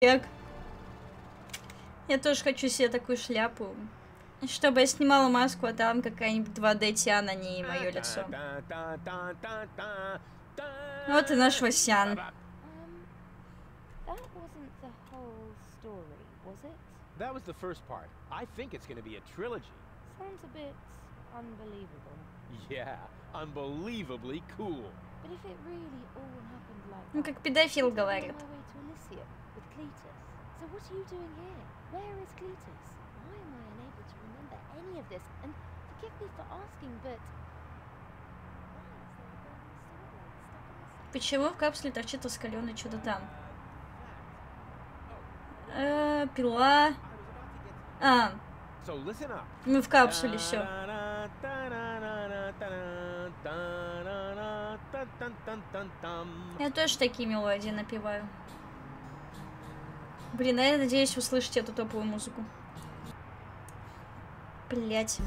Я тоже хочу себе такую шляпу. Чтобы я снимала маску, а там какая-нибудь 2D Тиана, не мое лицо. Вот и наш Васян. That was the first part. I think it's going to be a trilogy. Sounds a bit unbelievable. Yeah, unbelievably cool. But if it really all happened like Ну, that, как педофил говорит. my way to Elysium with Cletus. So what are you doing here? Where is Cletus? Why am I unable to remember any of this? And forgive me for asking, but Почему в капсуле торчит раскаленное что-то там? Пила. Мы в капсуле, все. Я тоже такие мелодии напеваю. Блин, я надеюсь услышать эту топовую музыку. Блять.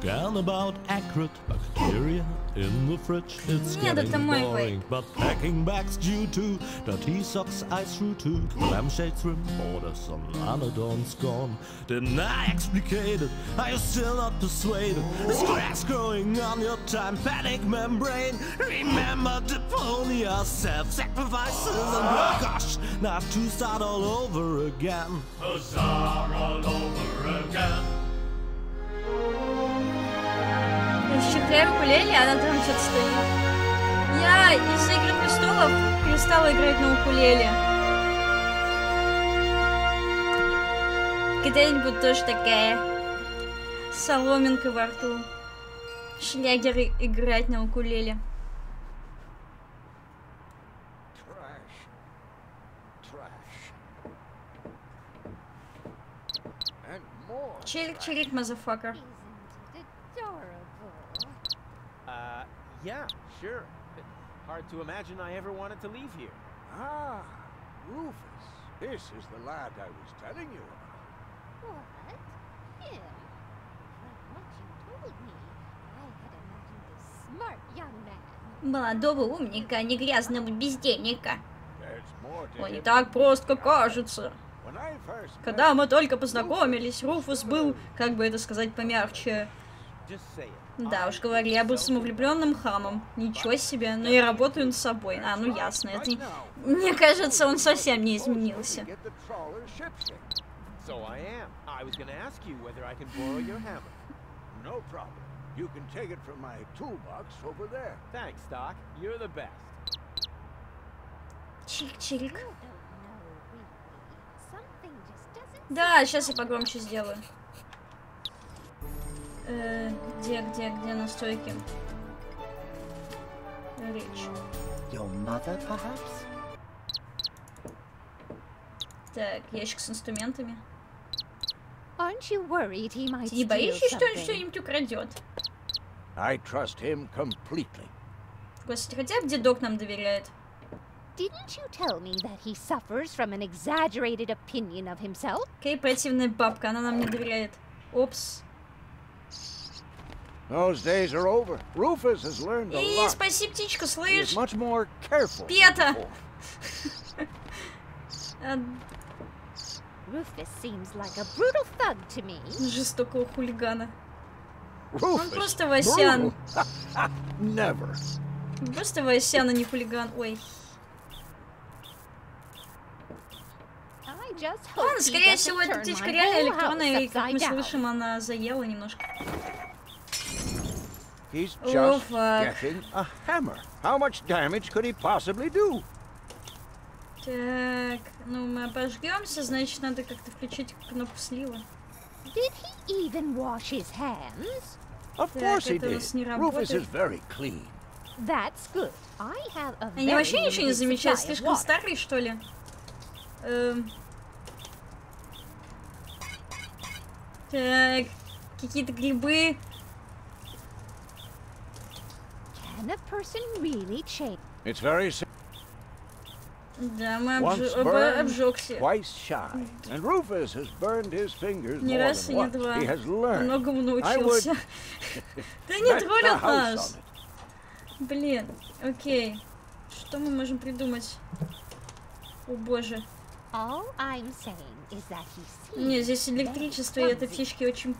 Again about accurate bacteria in the fridge. It's getting boring, but packing bags due to dirty socks I threw to the lampshades rim borders on Anadon's gone. Didn't I explicate it? Are you still not persuaded? There's cracks growing on your tympanic membrane. Remember Deponia, self-sacrifices, and oh gosh, not to start all over again. Huzzah, all over again. Щекляю укулеле, она там что-то стоит. Я из «Игры престолов» перестала играть на укулеле. Когда-нибудь тоже такая соломинка во рту. Шлягеры играть на укулеле. Чирик-чирик, мазафакер. Yeah, sure. Hard to imagine I ever wanted to leave here. Ah, Rufus. This is the lad I was telling you about. what? Him? From what you told me, I had imagined this smart young man. Молодого умника, не грязного бездельника. There's more to Он не him. так просто, как кажется. When I first Когда met мы только познакомились, Руфус был, как бы это сказать помягче. Just say it. Да уж говорили, я был самовлюбленным хамом. Ничего себе, но я работаю над собой. А, ну ясно, это... Мне кажется, он совсем не изменился. get the trawler shipshape. So I am. I was going to ask you whether I can borrow your hammer. No problem. You can take it from my toolbox over there. Thanks, Doc. You're the best. Чирик-чирик. I don't know, really. Something just doesn't Да, сейчас я погромче сделаю. Где настройки? Речь. Your mother, perhaps? Так, ящик с инструментами. Aren't you worried he might Ты не steal боишься, что он something? что-нибудь украдет? I trust him completely. Господи, хотя бы дедок нам доверяет. Didn't you tell me that he suffers from an exaggerated opinion of himself? Какая противная бабка, она нам не доверяет. Опс. Those days are over. Rufus has learned a И lot. спаси птичку, He is слышь? much more careful. than Пета! before. Rufus seems like a brutal thug to me. Жестокого хулигана. Rufus, просто Васян. brutal? Never. Просто Васян, а не хулиган. Ой. I just hope Ладно, he скорее doesn't всего, эта turn птичка my реально whole электронная, и, house как мы upside down. слышим, она заела немножко. He's Oh, just fuck. getting a hammer. How much damage could he possibly do? Так, ну мы обожгемся, значит, надо как-то включить кнопку слива. Did he even wash his hands? Of Так, course he это у did. нас не Rufus is работает. very clean. That's good. I have a Они very вообще ничего не limited замечают, supply of слишком water. старые, что ли? Так, какие-то грибы. Can a person really change? It's very simple. Да, мы Once burned, обжегся. twice shy. And Rufus has burned his fingers Не more раз и than не once. два. He has learned. Многому I научился. would Да не bet the троллят house нас. on it. Блин, окей. Что мы можем придумать? О боже. All I'm saying is that he Не, seems здесь электричество и этой птички очень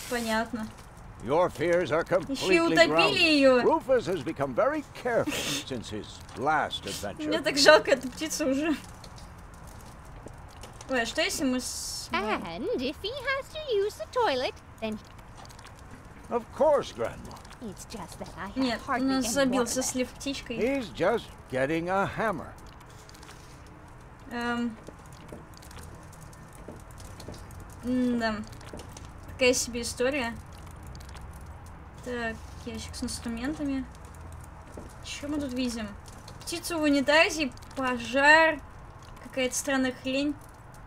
понятно. Your fears are Еще и completely утопили grounded. ее. Rufus has become very careful since his last Мне adventure. так жалко эту птицу уже. Ой, а что если мы с... And if he has to use the toilet, then Of course, Grandma. it's just that I have Нет, у hardly нас any water забился left. слив птичкой. He's just getting a hammer. Да. Такая себе история. Так, ящик с инструментами. Что мы тут видим? Птицу в унитазе, пожар, какая-то странная хрень.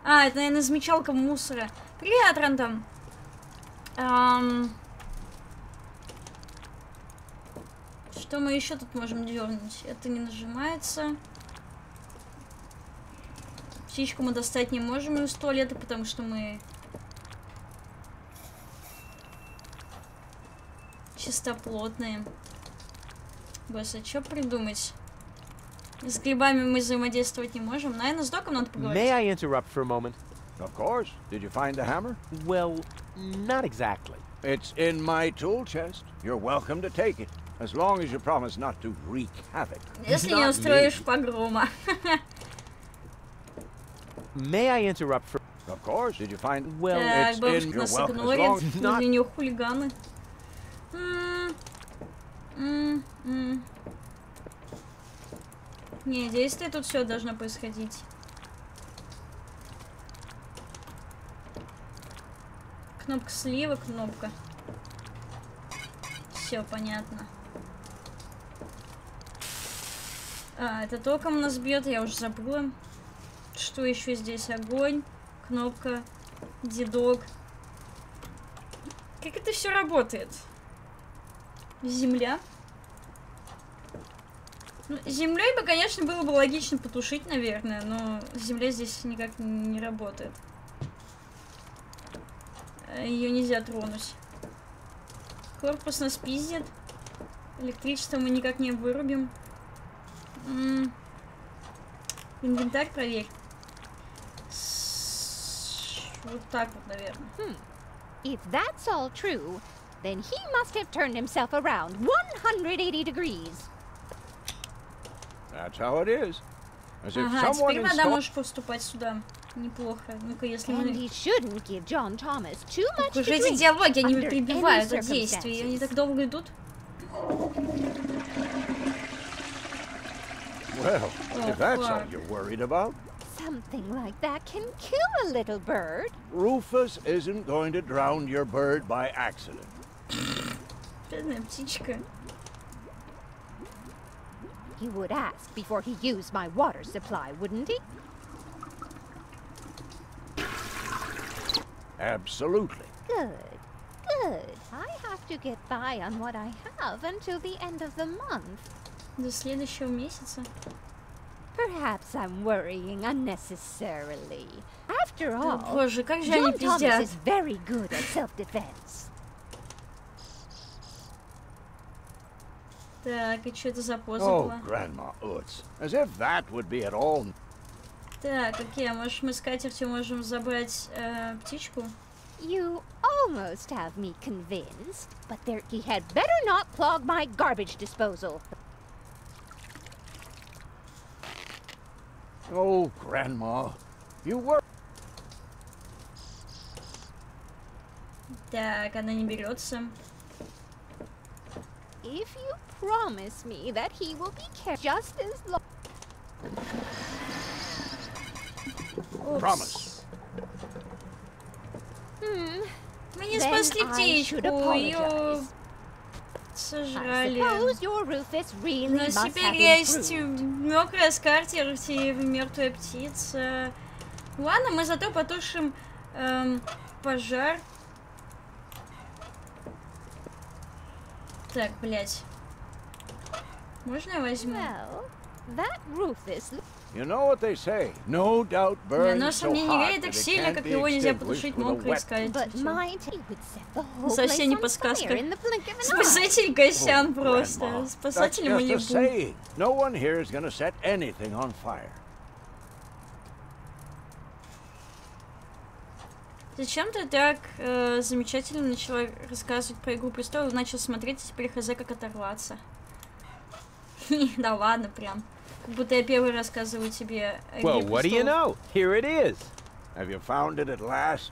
А, это, наверное, замечалка мусора. Привет, Рантом. Что мы еще тут можем дернуть? Это не нажимается. Птичку мы достать не можем из туалета, потому что мы чистоплотные. Босс, а что придумать? С грибами мы взаимодействовать не можем. Наверное, с доком надо поговорить. May I interrupt for a moment? Of course. Did you find the hammer? Well, not exactly. It's in my tool chest. You're welcome to take it, as long as you promise not to wreak havoc. Если не устроишь погрома. May I interrupt for... Of course. Did you find? Well, Так, it's бабушка in- нас you're welcome, as игнорит. long- Мы для нее хулиганы. Не, действие тут все должно происходить. Кнопка слива, кнопка. Все понятно. А, это током нас бьет, я уже забыла. Что еще здесь? Огонь, кнопка, дедок. Как это все работает? Земля. Ну, землей бы, конечно, было бы логично потушить, наверное, но земля здесь никак не работает. Ее нельзя тронуть. Корпус нас пиздит. Электричество мы никак не вырубим. Инвентарь проверь. Вот так вот, наверное. If that's all true, then he must have turned himself around 180 degrees. That's how it is. As if Ага, someone теперь вода installed. может поступать сюда. Неплохо. Ну-ка, если And мы... he shouldn't give John Thomas too much to Уже эти drink диалоги, они under перебивают any от действий. Они circumstances. так долго идут. Well, Oh, if that's all fuck. you're worried about, Something like that can kill a little bird. Rufus isn't going to drown your bird by accident. Бедная птичка. He would ask before he used my water supply, wouldn't he? Absolutely. Good. Good. I have to get by on what I have until the end of the month. До следующего месяца. Perhaps I'm worrying unnecessarily. After О, all, боже, как же они John Thomas пиздят. is very good at self-defense. Так, и что это за поза Oh, была? Grandma Utz. As if that would be at all. Так, окей, а может мы с катертью можем забрать птичку? You almost have me convinced, but there he had better not clog my garbage disposal. Oh, Grandma. You were. Так, она не берется. If you promise me that he will be careful just as long. Опс. Promise. Мы не Then спасли I птичку, should ее I сожрали. suppose your Rufus really Но must теперь have есть improved. мокрая скатерть и мертвая птица. Ладно, мы зато потушим пожар. Так, блять. Можно я возьму? Well, that Rufus. You know what they say. No doubt Но burns so сомнение hot греет that так it сильно, can't как be его нельзя extinguished потушить with a мокрой wet. But скатертью. mine he would set the whole Совсем не place on подсказка. fire in the blink of an eye. Спасатель Гасян Oh, просто. Grandma, Спасатель that's just a Малибу. saying. No one here is going to set anything on fire. Зачем ты так замечательно начала рассказывать про Игру Престолов, начал смотреть, и теперь хз как оторваться? Да ладно, прям. Как будто я первый рассказываю тебе о Игре Well, what do you Престолов. know? Here it is. Have you found it at last?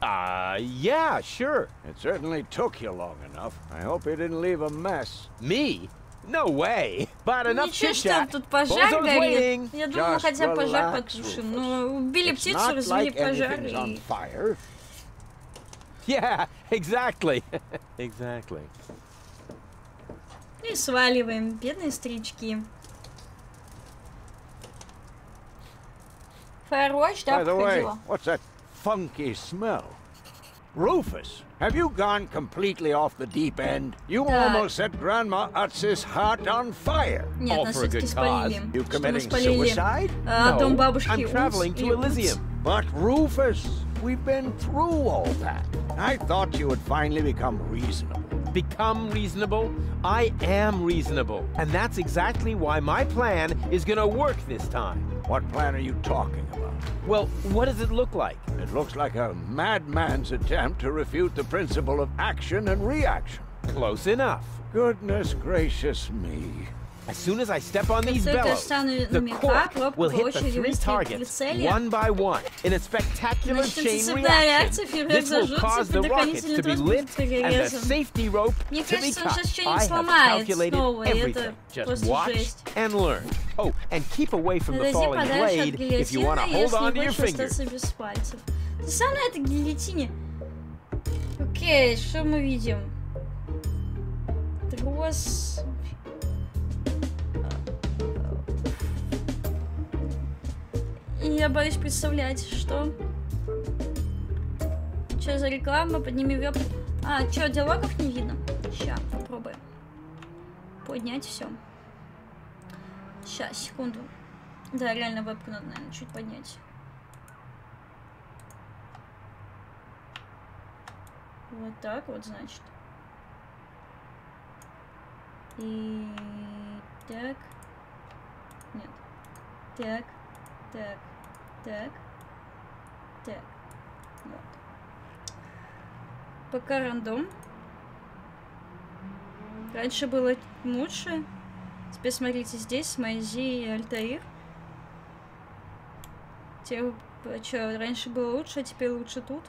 Yeah, sure. It certainly took you long enough. I hope you didn't leave a mess. Me? No way. But enough Ничего, что chit-chat. тут пожар Bozo's горит. waiting. Я думала, Just хотя пожар relax, потушим. Rufus. Но убили It's птицу, not развели like пожар anything's on и... fire. Yeah, exactly. Exactly. И сваливаем, бедные старички. Firewatch, да, By the way, походила? what's that funky smell? Rufus, have you gone completely off the deep end? You Так. almost set Grandma Utz's heart on fire. Нет, All нас for a все-таки good спалили. You Что мы committing спалили? suicide? Дом No, бабушки I'm traveling to Elysium. But Rufus, we've been through all that. I thought you would finally become reasonable. Become reasonable? I am reasonable. And that's exactly why my plan is gonna work this time. What plan are you talking about? Well, what does it look like? It looks like a madman's attempt to refute the principle of action and reaction. Close enough. Goodness gracious me. As soon as I step on Как these только я bellows, встану на the меха, cork кнопка will по hit the очереди 3 выстрелит в targets прицеле. one by one in a spectacular Начнется chain цепная реакция, reaction. фейерверк This will зажжется, cause the rockets предохранительный to be трос будет lit and the перерезан. safety rope Мне to be кажется, он cut. сейчас что-нибудь I have сломает calculated снова, и это everything. Just просто watch жесть. and learn. Oh, and keep away from the Отойди falling подальше от blade if you want to гильотины, hold если on не to your хочешь fingers. остаться без пальцев. Ты сам на этой гильотине. Окей, что мы видим? Трос... И я боюсь представлять, что... Что за реклама? Подними веб. А, что, диалогов не видно? Ща, попробуем. Поднять все. Сейчас, секунду. Да, реально вебку надо, наверное, чуть поднять. Вот так вот, значит. И... Так. Нет. Так. Так. Так. Так. Вот. Пока рандом. Раньше было лучше. Теперь смотрите, здесь Майзи и Альтаир. Что, раньше было лучше, а теперь лучше тут.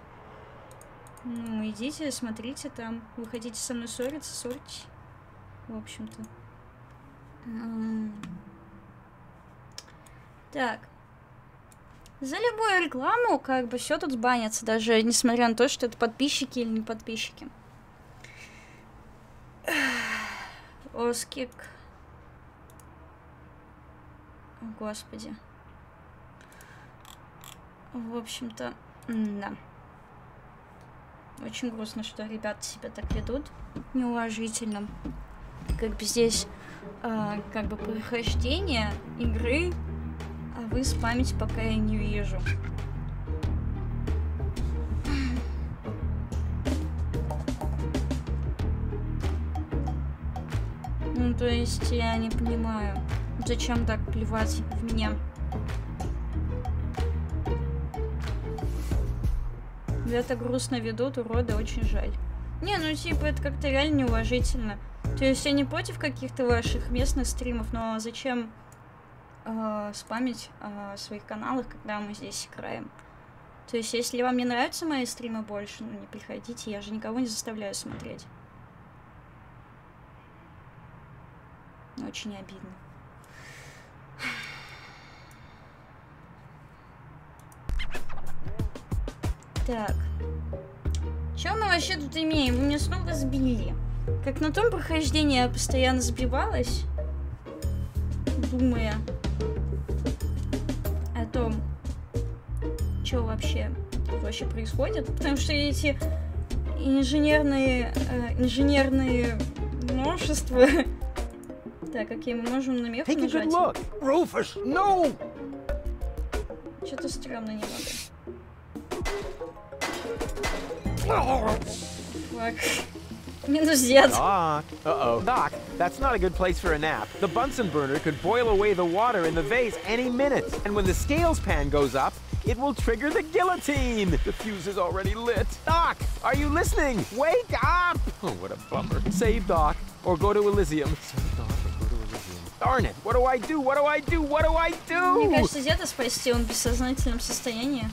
Ну, идите, смотрите там. Вы хотите со мной ссориться, ссорьтесь. В общем-то. Так. За любую рекламу, как бы, все тут сбанится, даже несмотря на то, что это подписчики или не подписчики. Оскик. О, господи. В общем-то, да. Очень грустно, что ребята себя так ведут неуважительно. Как бы здесь, как бы, прохождение игры, а вы спамите, пока я не вижу. Ну, то есть, я не понимаю, зачем так плевать в меня. Это грустно ведут, уроды, очень жаль. Не, ну типа, это как-то реально неуважительно. То есть я не против каких-то ваших местных стримов, но зачем спамить о своих каналах, когда мы здесь играем? То есть, если вам не нравятся мои стримы больше, ну не приходите, я же никого не заставляю смотреть. Очень обидно. Так. Что мы вообще тут имеем? Вы меня снова сбили. Как на том прохождении я постоянно сбивалась, думая о том, что вообще происходит. Потому что эти инженерные множества... Так, окей, мы можем на мех нажать. Rufus, no! Что-то стрёмно немного. Фак. Минус дед. Doc. Uh-oh. Doc, that's not a good place for a nap. The Bunsen burner could boil away the water in the vase any minute. And when the scales pan goes up, it will trigger the guillotine. The fuse is already lit. Doc, are you listening? Wake up! Oh, what a bummer. Save Doc, or go to Elysium. Save Doc, or go to Elysium. Darn it, what do I do? What do I do? What do I do? Мне кажется, деда спасти, он в бессознательном состоянии.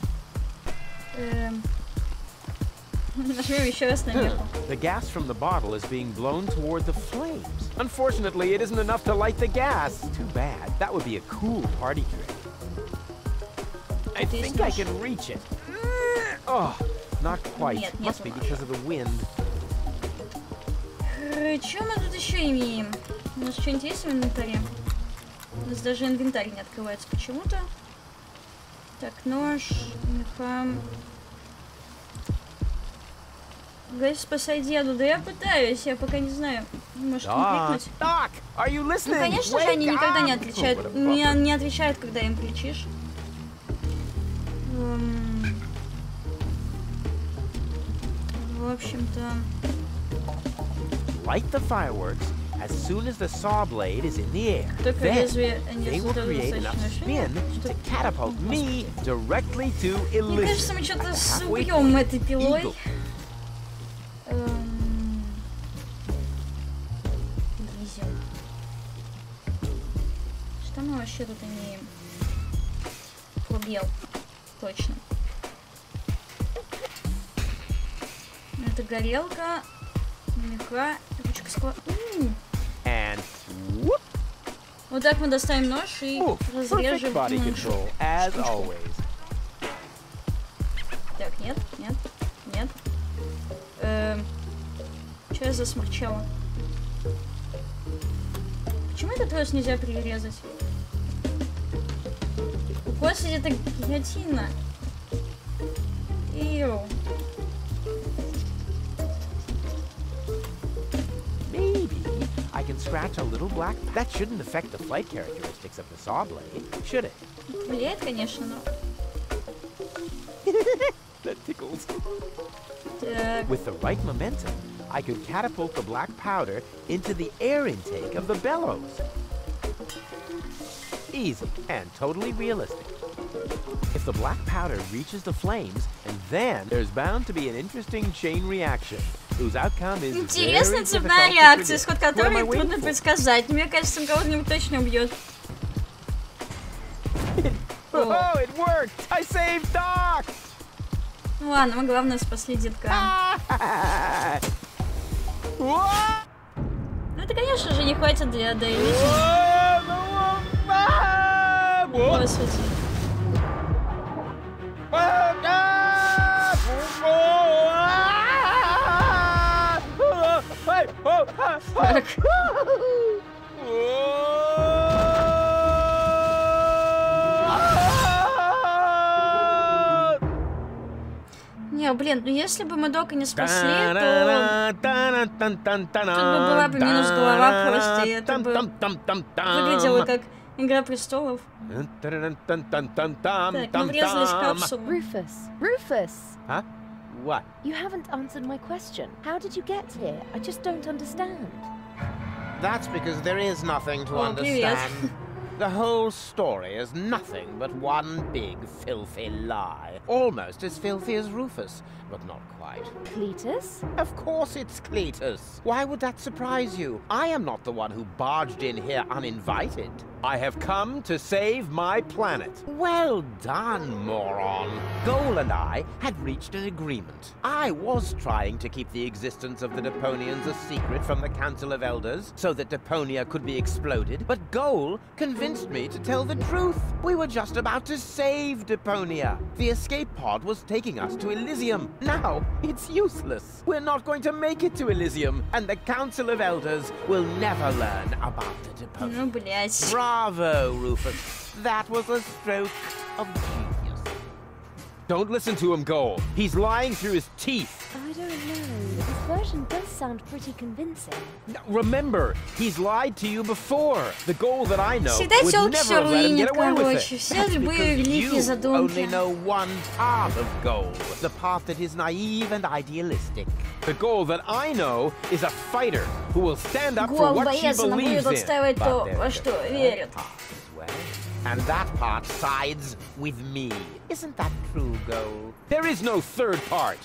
Нажмем еще раз на меху. The gas from the bottle is being blown toward the flames. Unfortunately, it isn't enough to light the gas. Too bad. That would be a cool party trick. I think I can reach it. Oh, not quite. Нет, Must be because of the wind. Что мы тут еще имеем? У нас что-нибудь есть в инвентаре? У нас даже инвентарь не открывается почему-то. Так, нож, меха. Говорит, спасай деду. Да я пытаюсь, я пока не знаю. Может, не крикнуть? Doc, are you listening? Ну, конечно же, они никогда не отвечают. Не отвечают, когда им кричишь. В общем-то... Light the fireworks as soon as the saw blade is in the air. Только Then лезвие они they will create enough spin to catapult me directly to Elysium. Мне кажется, мы что-то убьем этой пилой. Что мы вообще тут имеем? Пробел. Точно. Это горелка, меха, ручка скла. And whoop. Вот так мы доставим нож и разрежем control, as always. Так, нет. Что я засморчала? Почему этот трос нельзя перерезать? Господи, это гильотина. Иу. Maybe I can scratch a little black. That shouldn't affect the flight characteristics of the saw blade, should it? Влияет, конечно, но... That tickles. Так. With the right momentum, I could catapult the black powder into the air intake of the bellows. Easy and totally realistic. If the black powder reaches the flames, and then there's bound to be an interesting chain reaction, whose outcome is Интересная цепная реакция, исход которой трудно предсказать. Мне кажется, он кого-нибудь точно убьет. Oh, it worked! I saved Doc! Ну ладно, мы главное спасли детка. Ну это, конечно же, не хватит для Дейли. Господи. Так. Не, блин, ну если бы мы Дока не спасли, то тут бы была бы минус голова просто, и это бы выглядело как Игра престолов. Так, мы врезались в капсулу. Rufus! Huh? What? You haven't answered my question. How did you get here? I just don't understand. That's because there is nothing to understand. The whole story is nothing but one big filthy lie. Almost as filthy as Rufus, but not quite. Cletus? Of course it's Cletus. Why would that surprise you? I am not the one who barged in here uninvited. I have come to save my planet. Well done, moron. Goal and I had reached an agreement. I was trying to keep the existence of the Deponians a secret from the Council of Elders so that Deponia could be exploded, but Goal convinced me to tell the truth. We were just about to save Deponia. The escape pod was taking us to Elysium. Now, it's useless. We're not going to make it to Elysium, and the Council of Elders will never learn about the Deponia. Ну, блядь. Bravo, Rufus. That was a stroke of genius. Don't listen to him, Goal. He's lying through his teeth. I don't know. His version does sound pretty convincing. Now, remember, he's lied to you before. The Goal that I know Всегда would тёлки never всё have let him руинят, get away with короче. it. Все That's любые because великие you задумки. only know one part of Goal, the part that is naive and idealistic. The goal that I know is a fighter who will stand up for Гол what she боец, она believes будет in. отстаивать то, But во there's что a third верит. part as well. And that part sides with me. Isn't that true, Goal? There is no third part.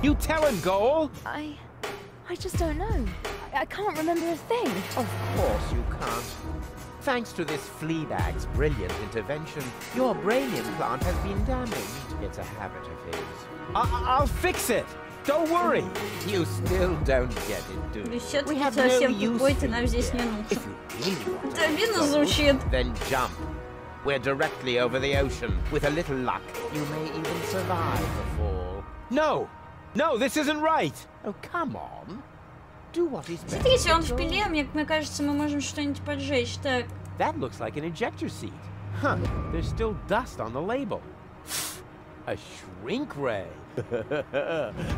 You tell him, Goal. I just don't know. I can't remember a thing. Of course you can't. Thanks to this Fleabag's brilliant intervention, your brain implant has been damaged. It's a habit of his. I'll fix it. Don't worry. You still don't get it, do you? Всё-таки We have no совсем use тупой, for ты нам you здесь here. не нужен. If you really want Это to обидно go, звучит. then jump. We're directly over the ocean. With a little luck, you may even survive the fall. No. No, this isn't right. Oh, come on. Do what is best. Смотрите, он в for Goal. пиле, мне кажется, мы можем что-нибудь поджечь. Так, That looks like an ejector seat. Huh. There's still dust on the label. A shrink ray.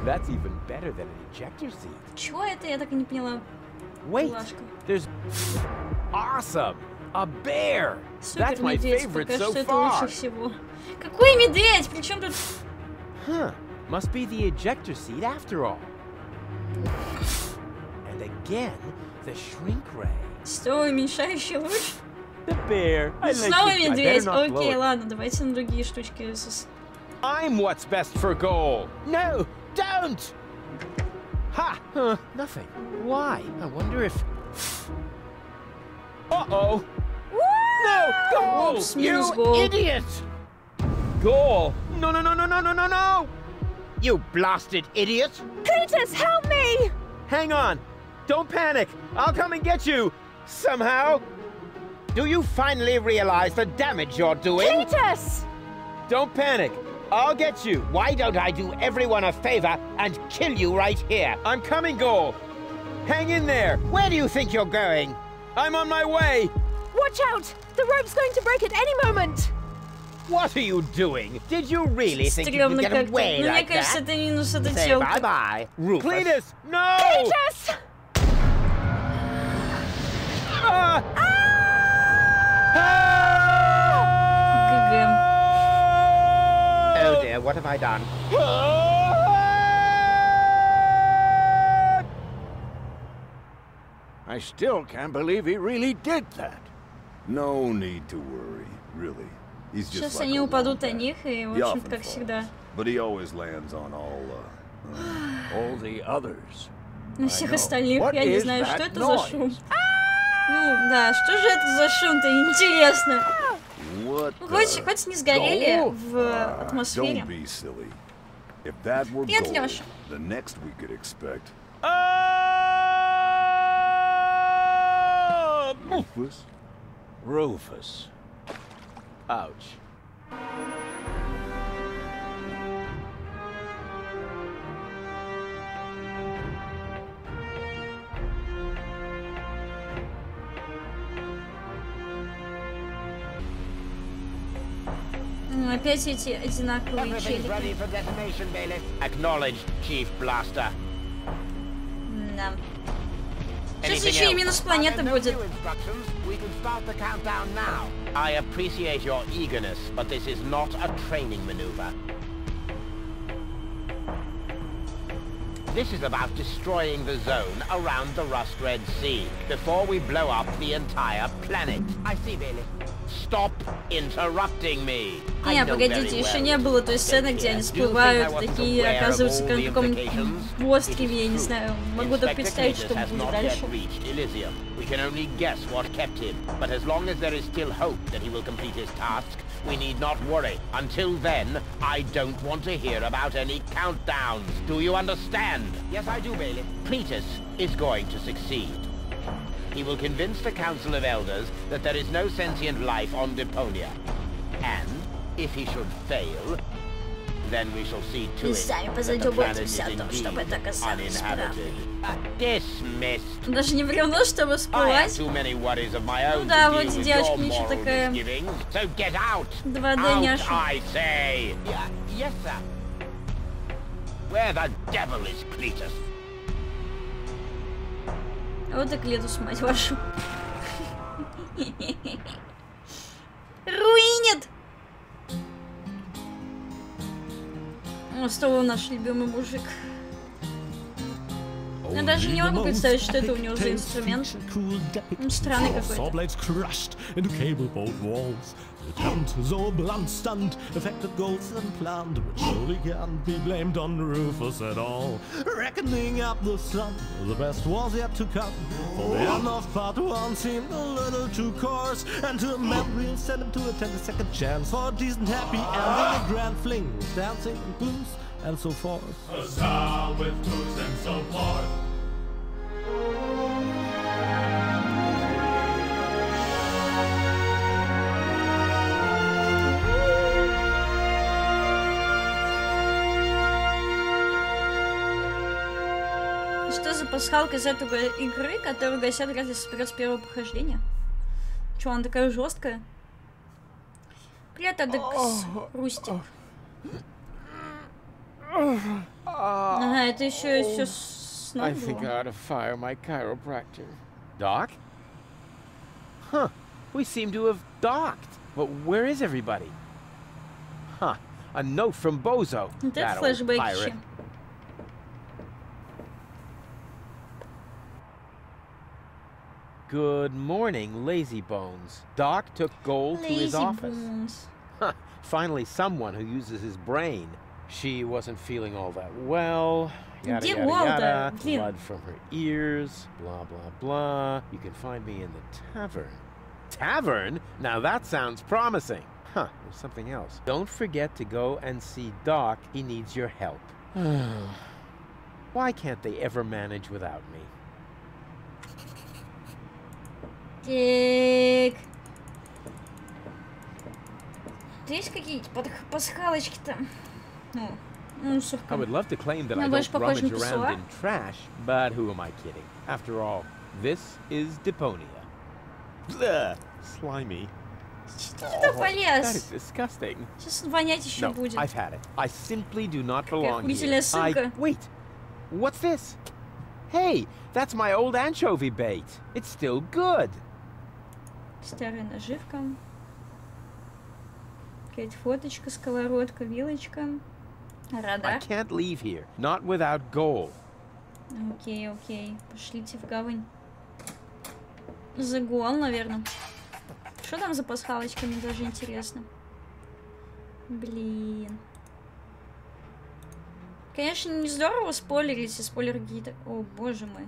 That's even better than an ejector seat. чего это? Я так и не поняла. Wait. Лашка. There's... Awesome. A bear. Супер That's my медведь, favorite пока so что это far. лучше всего. Какой медведь? Причем тут... Huh. Must be the ejector seat after all. And again, the shrink ray. Снова уменьшающий луч? The bear. I like Снова it. I better медведь. not blow Окей, it. ладно, давайте на другие штучки. I'm what's best for Goal. No, don't! Ha! Huh, nothing. Why? I wonder if... Uh-oh! No! Goal! Oops, minus You goal. idiot! Goal! No, no, no, no, no, no, no, no! You blasted idiot! Cletus, help me! Hang on! Don't panic! I'll come and get you! Somehow! Do you finally realize the damage you're doing? Cletus! Don't panic! I'll get you! Why don't I do everyone a favor and kill you right here? I'm coming, Goal! Hang in there! Where do you think you're going? I'm on my way! Watch out! The rope's going to break at any moment! What are you doing? Did you really think you could Стрёмно get как-то. away Ну, мне like кажется, that? это минус, это Say телка. bye-bye, Rufus. Cletus! No! Cletus! Ah! ГГ. Oh dear, what have I done? I still can't believe he really did that. No need to worry, really. He's just Сейчас like они a упадут wombat. о них, и, в He общем, often как falls, всегда. but he always lands on all All the others. На всех know. остальных. What Я не is знаю, that что это за noise? шум. Ну, да, что же это за шум-то? Интересно. what Ну, the... хоть не сгорели Goal? в атмосфере. Don't be silly. If that were Привет, gold, Лёша. the next we could expect... Rufus? Rufus. Ouch. Опять эти одинаковые Everything's челики. ready for detonation, Bailiff. Acknowledged, Chief Blaster. Да. Сейчас Anything еще и else? минус Are планеты there no будет. new instructions? We can start the countdown now. I appreciate your eagerness, but this is not a training maneuver. This is about destroying the zone around the Rust Red Sea before we blow up the entire planet. I see, Bailiff. Stop interrupting me. I Не, know погодите, very еще well не было той сцены, где они всплывают, такие оказываются как на каком-то острове, я не знаю. Могу только представить, что будет дальше. We can only guess what kept him, but as long as there is still hope that he will complete his task, we need not worry. Until then, I don't want to hear about any countdowns. Do you understand? Yes, I do, Bailiff. Cletus is going to succeed. He will convince the Council of Elders that there is no sentient life on Deponia. And, if he should fail, then we shall see to И it сами that the planet is позаботимся о том, чтобы это indeed оказалось правдой. uninhabited. Dismissed. Даже не бревно, чтобы I have всплывать. too many worries of my own Ну да, to deal вроде with девочка your Миша moral такая misgivings. So get out! 2D Out, няша. I say! Yes, sir. Where the devil is Cletus? Вот и Клетус, мать вашу. Руинит! О, снова наш любимый мужик. Я даже не могу представить, что это у него за инструмент. Он странный какой-то. The tent is all blunt stunt, affected goals and planned, but surely can't be blamed on Rufus at all. Reckoning up the sum, the best was yet to come. For the end of part one seemed a little too coarse, and to a memory sent him to attend a second chance for a decent happy ending, a grand fling, with dancing and booze and so forth. A sound with booze and so forth. Что за пасхалка из этой игры, которую гасят вряд ли соберет с первого прохождения? Чё, она такая жесткая? Привет, Адекс Рустик. Ага, это еще с ног было. Doc? Huh. We seem to have docked. But where is everybody? Huh. A note from Bozo. Это флешбэки. Good morning, Lazy Bones. Doc took Gold to his office. Huh, finally someone who uses his brain. She wasn't feeling all that well. Yada, yada, yada. Blood from her ears. Blah, blah, blah. You can find me in the tavern. Tavern? Now that sounds promising. Huh, there's something else. Don't forget to go and see Doc. He needs your help. Why can't they ever manage without me? Так. Есть какие-то пасхалочки-то? I would love to claim that I don't rummage around in trash, but who am I kidding? After all, this is Deponia. Bleh, slimy. That is disgusting. Сейчас вонять еще будет. I've had it. I simply do not belong here. Wait, what's this? Hey, that's my old anchovy bait. It's still good. Старая наживка. Какая-то фоточка, сковородка, вилочка. Радар. I can't leave here, not without gold. Окей, окей. Пошлите в гавань. За гол, наверное. Что там за пасхалочка, мне даже интересно. Блин. Конечно, не здорово спойлерить, если спойлеры какие-то... О, боже мой.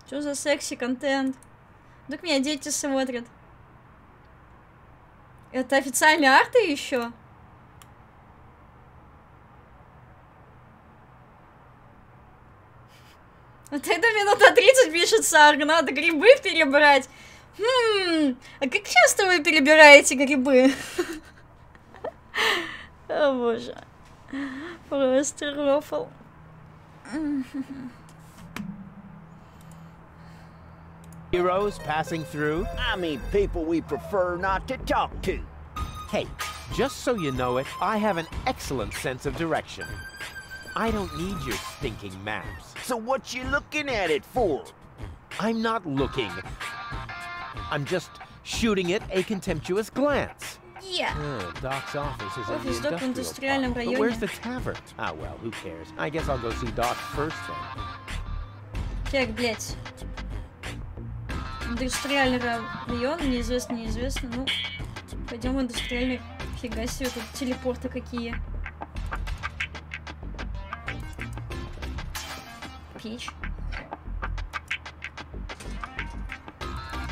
Что за секси-контент? Вдруг меня дети смотрят. Это официальные арты еще? Вот это минута 30 пишется, арк, надо грибы перебрать. А как часто вы перебираете грибы? О боже. Просто рофл. Heroes passing through? I mean people we prefer not to talk to. Hey, just so you know it, I have an excellent sense of direction. I don't need your stinking maps. So what you looking at it for? I'm not looking. I'm just shooting it a contemptuous glance. Yeah. Doc's office is in the industrial park. But where's the tavern? Ah, well, who cares? I guess I'll go see Doc first then. Так, блядь. Индустриальный район, неизвестно. Ну, пойдем в индустриальный. Фига себе, тут телепорты какие. Печь.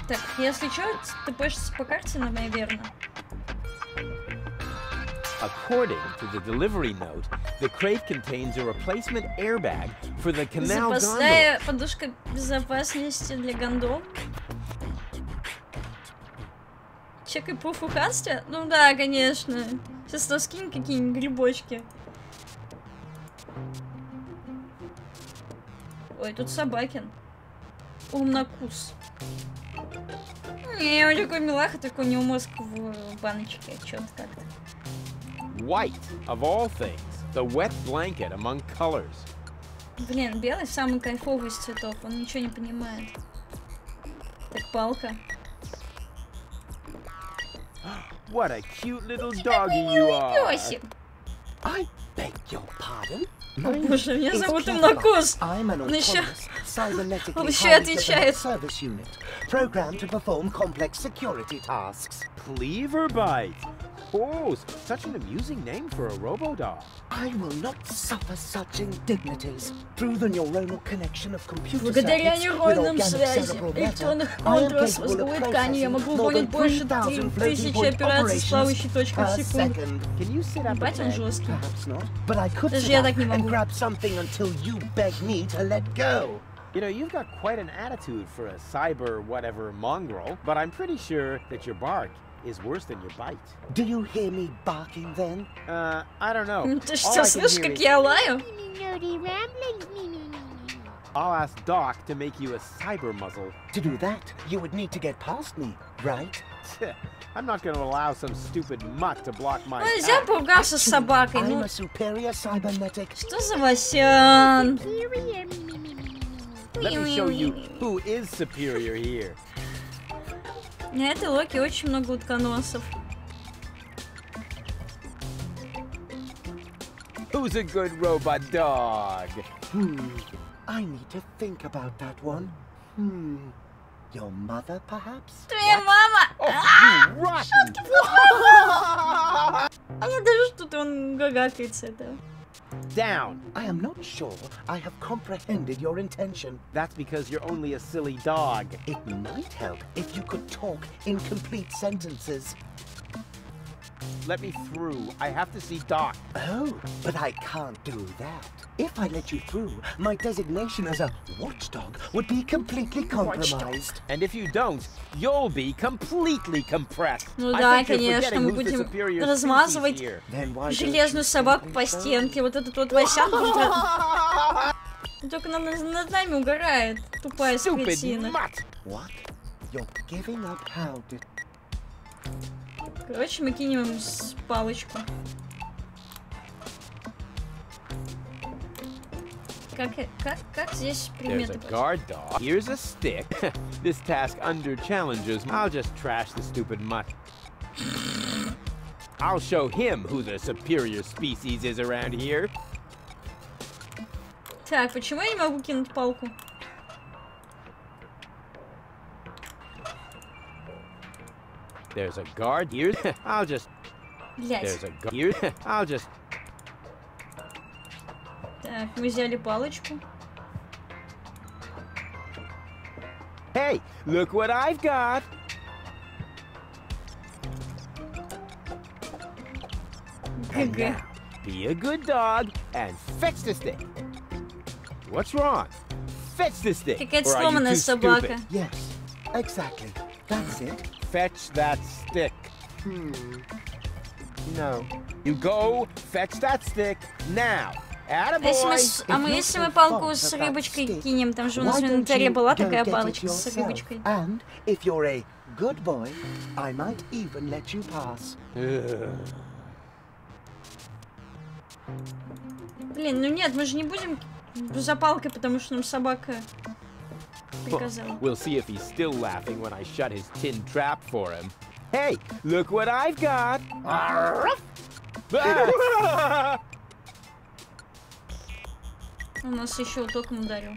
Так, если что, ты пишешь по карте, наверное. According to the delivery note, the crate contains a replacement airbag for the canal gondola. Запасная подушка безопасности для гондол. Чекай по фукасте? Ну да, конечно. Сейчас скинь какие-нибудь грибочки. Ой, тут Собакин. Умнокус. Не, он такой милаха, только у него мозг в баночке. Чё-то как-то. White, of all things. The wet blanket among colors. Блин, белый самый кайфовый из цветов. Он ничего не понимает. Так, палка. What a cute little doggy you are. Пёсик. I beg your pardon? О боже, меня зовут Умнокос. Он еще отвечает. Cleaverbite. Oh, such an amusing name for a robo-dog. I will not suffer such indignities through the neuronal connection of computer Благодаря circuits with нейронным organic связям cerebral электронных matter, I am контуров с capable of мозговой тканью я могу processing more выполнить than больше 3,000 3000 floating-point операций с плавающей точкой в per секунду. second. Can you sit up Ебать, a он bit? жесткий. Perhaps not, but I could Даже sit я up так не and могу. grab something until you beg me to let go. You know, you've got quite an attitude for a cyber whatever mongrel, but I'm pretty sure that your bark is worse than your bite. Do you hear me barking then? I don't know. Ты All что, I can слышишь, hear как is- я лаю? I'll ask Doc to make you a cyber muzzle. To do that, you would need to get past me, right? I'm not going to allow some stupid mutt to block my Ну, нельзя path. поругаться с собакой. I'm Ну, a superior cybernetic. что за Васян? Let me show you who is superior here. На этой Локи очень много утконосов. Who's a good robot dog? I need to think about that one. Your mother, perhaps? Твоя мама! You rotten! А я даже что-то он гагакает с этого. Down. I am not sure I have comprehended your intention. That's because you're only a silly dog. It might help if you could talk in complete sentences. Let me through. I have to see Doc. Oh, but I can't do that. If I let you through, my designation as a watchdog would be completely compromised. And if you don't, you'll be completely compressed. Ну I да, think you're конечно, forgetting мы who's the будем superior размазывать species here. Then why don't железную you собаку simply по say- стенке. Вот этот вот Васян будет... Только над нами угорает. Тупая Stupid скотина. mutt! What? You're giving up how did... Короче, мы кинем ему с палочку. Как здесь There's предметы? a guard dog. Here's a stick. This task under challenges. I'll just trash the stupid mutt. I'll show him who the superior species is around here. Так, почему я не могу кинуть палку? There's a guard here. I'll just. Блять. There's a guard here. I'll just. Так, мы взяли палочку. Hey, look what I've got. And ГГ. now, be a good dog and fetch the stick. What's wrong? Fetch the stick. Какая-то Or are you сломанная too собака. stupid? Yes, exactly. That's it. Fetch that stick. No. You go fetch that stick now. А если мы, Attaboy. если мы палку с рыбочкой кинем, там же у нас в инвентаре была такая палочка с рыбочкой. And if you're a good boy, I might even let you pass. Блин, ну нет, мы же не будем за палкой, потому что нам собака приказала. We'll see if he's still laughing when I shut his tin trap for him. Hey, look what I've got. Ah! Он нас еще током ударил.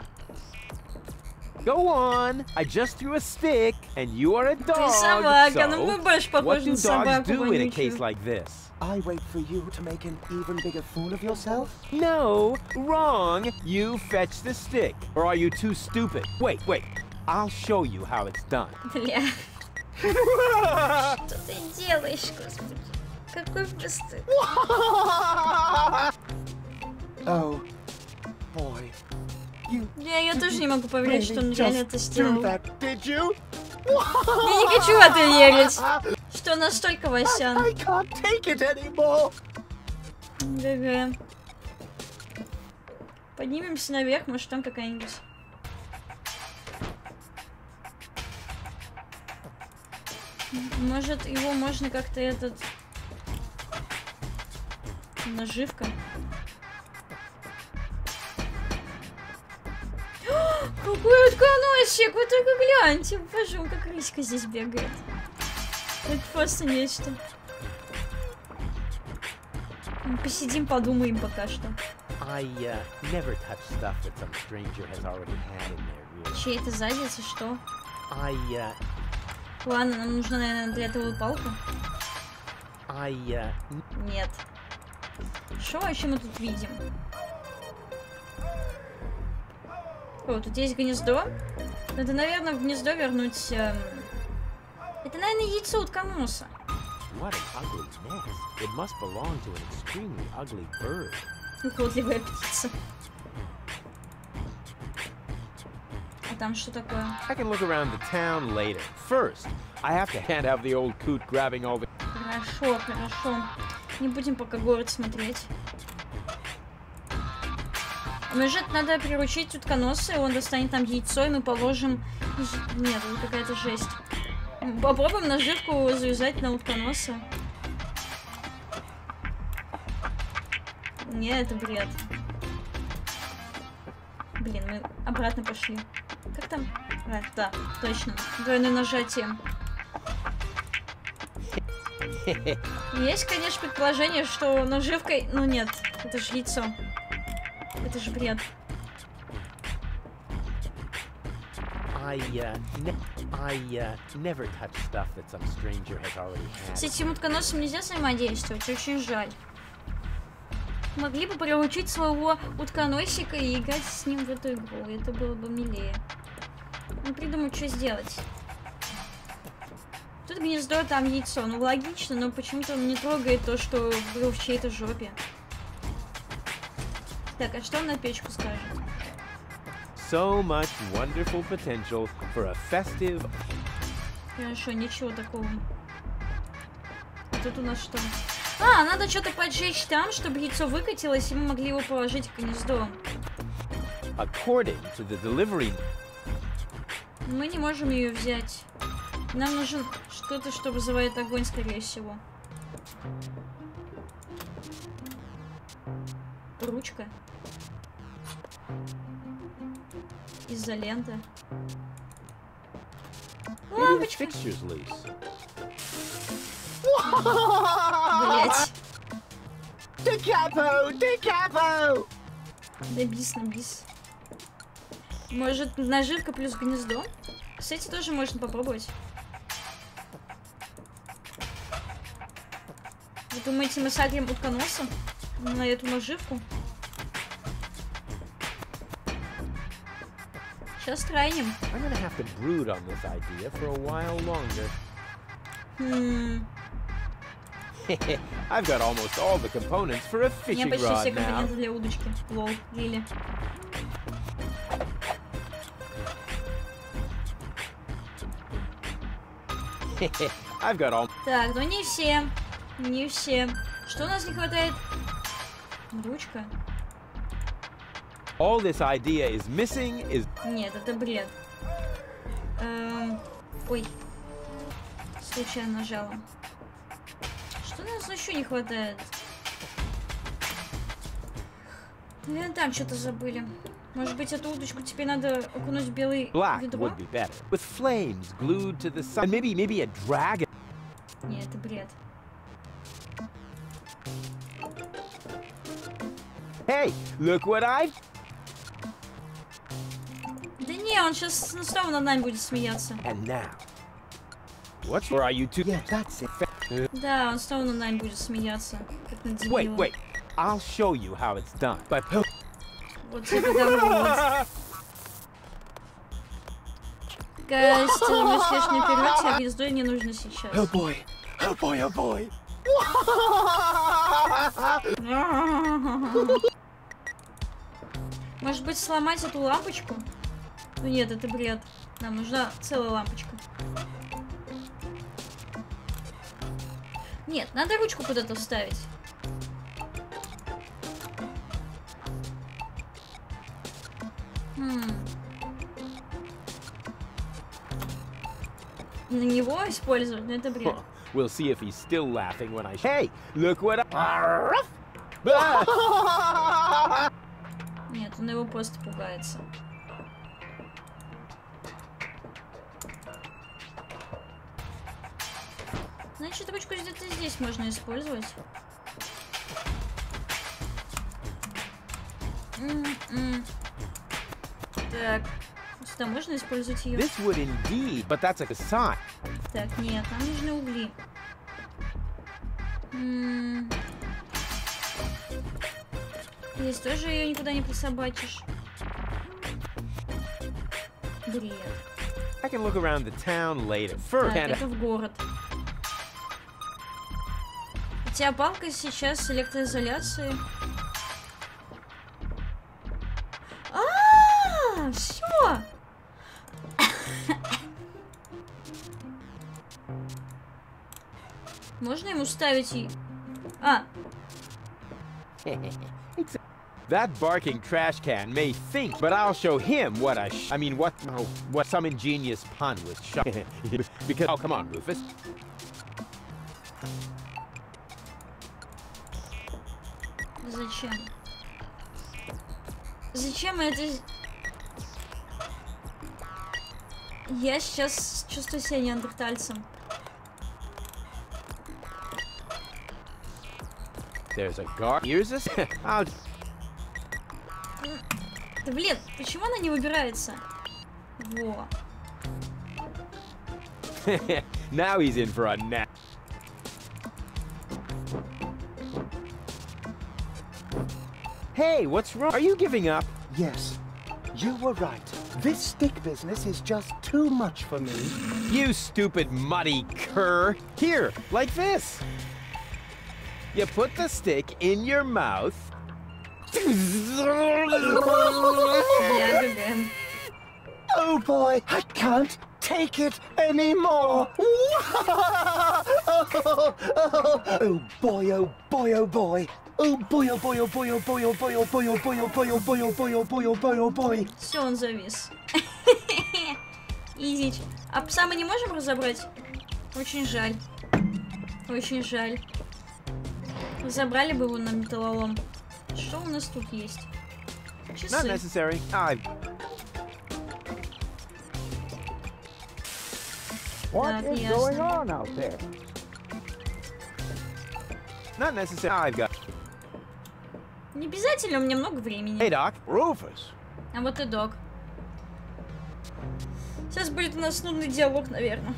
Go on. I just threw a stick, and you are a dog. Ты собака, ну So, мы больше what похожи do на dogs собаку do in a case вонючую. like this? I wait for you to make an even bigger fool of yourself? No, wrong. You fetch the stick. Or are you too stupid? Wait. I'll show you how it's done. Бля. Что ты делаешь, господи? Какой быстрый. Oh, boy. You Я тоже не могу поверить, что он реально это do сделал. that, did you? Я не хочу в это верить. Что настолько Васян. I can't take it anymore. ГГ. Поднимемся наверх, может там какая-нибудь. Может его можно как-то этот... Наживка. Какой утконосик! Вы только гляньте! Боже, он как рыська здесь бегает. Это просто нечто. Посидим, подумаем пока что. never touch stuff that some stranger has already had in there, really. Чей это задница, что? Ладно, нам нужна, наверное, для этого палка. Нет. Что вообще мы тут видим? О, тут есть гнездо. Надо, наверное, в гнездо вернуть... Это, наверное, яйцо утконоса. What an ugly nest. It must belong to an extremely ugly bird. Ухотливая птица. А там что такое? I can look around the town later. First, I have to hand out the old coot grabbing all the... Хорошо, хорошо. Не будем пока город смотреть. Может, надо приручить утконоса, и он достанет там яйцо, и мы положим... Нет, это какая-то жесть. Попробуем наживку завязать на утконоса. Нет, это бред. Блин, мы обратно пошли. Как там? А, да, точно. Двойное нажатие. Есть, конечно, предположение, что наживкой... Ну нет, это же яйцо. Это же бред. Never touch stuff that some stranger has already had. С этим утконосом нельзя взаимодействовать, очень жаль. Могли бы приручить своего утконосика и играть с ним в эту игру. Это было бы милее. Не придумать, что сделать. Тут гнездо, там яйцо. Ну, логично, но почему-то он не трогает то, что было в чьей-то жопе. Так, а что он на печку скажет? So much wonderful potential for a festive... Хорошо, ничего такого. А тут у нас что? А, надо что-то поджечь там, чтобы яйцо выкатилось, и мы могли его положить в гнездо. According to the delivery... Мы не можем ее взять. Нам нужен что-то, что вызывает огонь, скорее всего. Ручка. Изолента. Лампочка. Блять. Декапо! Да бис. Может, наживка плюс гнездо? Кстати, тоже можно попробовать. Вы думаете, мы сагрим утконоса на эту наживку? Сейчас трайнем. I've got almost all the components for a fishing rod now. У меня почти все компоненты для удочки. Лол, Лили. I've got all... Так, ну не все. Не все. Что у нас не хватает? Ручка. All this idea is missing is... Нет, это бред. Ой. Случайно нажала. Что у нас еще не хватает? Наверное, там что-то забыли. Может быть, эту удочку теперь надо окунуть в белый ведро? Would be better. With flames glued to the sun. Maybe a dragon. Нет, это бред. Hey, look what I've... Да не, он сейчас снова над нами будет смеяться. And now, what are you two? Yeah, that's it. Да, он снова над нами будет смеяться. Как на дебила. Wait. I'll show you how it's done. But... Вот это да, вот. Гайс, мы слишком вперед, а гнездо не нужно сейчас. Oh boy. Может быть, сломать эту лампочку? Ну нет, это бред. Нам нужна целая лампочка. Нет, надо ручку куда-то вставить. На него использовать, но это бред. We'll see if he's still laughing when I... Hey, look what I... Нет, он его просто пугается. Значит, ручку где-то здесь можно использовать. Так, сюда можно использовать ее? This would indeed, but that's a sign. Так, нет, нам нужны угли. Здесь тоже ее никуда не присобачишь. Бред. I can look around the town later. First, Так, это в город. У тебя палка сейчас с электроизоляцией. Все. Можно ему ставить и... That barking trash can may think, but I'll show him what what some ingenious pun was shot. Because, oh, come on, Rufus. Зачем? Зачем это... Я сейчас чувствую себя неандертальцем. There's a guard. Here's this. Да блин, почему она не выбирается? Во. Now he's in for a nap. Hey, what's wrong? Are you giving up? Yes, you were right. This stick business is just too much for me. You stupid muddy cur. Here, like this. You put the stick in your mouth. Oh boy, I can't take it anymore. Oh boy, oh boy, oh boy. Oh boy, oh boy, oh boy, oh boy, oh boy, oh boy, oh boy, oh boy, oh boy, oh boy, oh boy, oh boy, oh boy. Все, он завис. Изич. А пса мы не можем разобрать? Очень жаль. Очень жаль. Забрали бы его на металлолом. Что у нас тут есть? Часы. Not necessary. What is going on out there? Not necessary. I've got. Не обязательно, у меня много времени. Hey, Doc. Rufus. А вот и Док. Сейчас будет у нас нудный диалог, наверное.